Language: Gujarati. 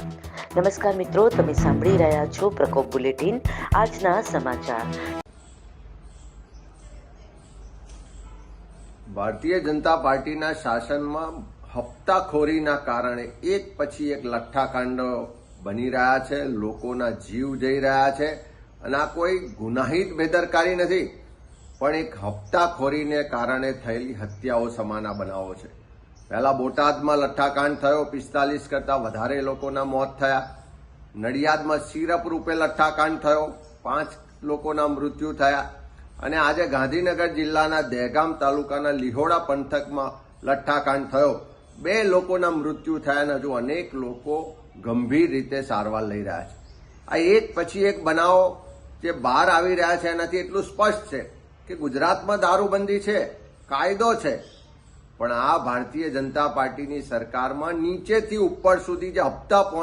નમસ્કાર મિત્રો, તમે સાંભળી રહ્યા છો પ્રકોપ બુલેટિન. આજના સમાચાર. ભારતીય જનતા પાર્ટીના શાસનમાં હપ્તાખોરીના કારણે એક પછી એક લઠ્ઠાકાંડો બની રહ્યા છે. લોકોના જીવ જઈ રહ્યા છે અને આ કોઈ ગુનાહિત બેદરકારી નથી, પણ એક હપ્તાખોરીને કારણે થયેલી હત્યાઓ સમાના બનાવો છે. પહેલા બોટાદમાં લઠ્ઠાકાંડ થયો, 45 કરતા વધારે લોકોના મોત થયા. નડિયાદમાં સિરપ રૂપે લઠ્ઠાકાંડ થયો, 5 લોકોના મૃત્યુ થયા. અને આજે ગાંધીનગર જિલ્લાના દહેગામ તાલુકાના લીહોડા પંથકમાં લઠ્ઠાકાંડ થયો, 2 લોકોના મૃત્યુ થયા અને હજુ અનેક લોકો ગંભીર રીતે સારવાર લઈ રહ્યા છે. આ એક પછી એક બનાવો જે બહાર આવી રહ્યા છે એનાથી એટલું સ્પષ્ટ છે કે ગુજરાતમાં દારૂબંધી છે, કાયદો છે, પણ આ ભારતીય જનતા પાર્ટીની સરકારમાં નીચેથી ઉપર સુધી જે હપ્તા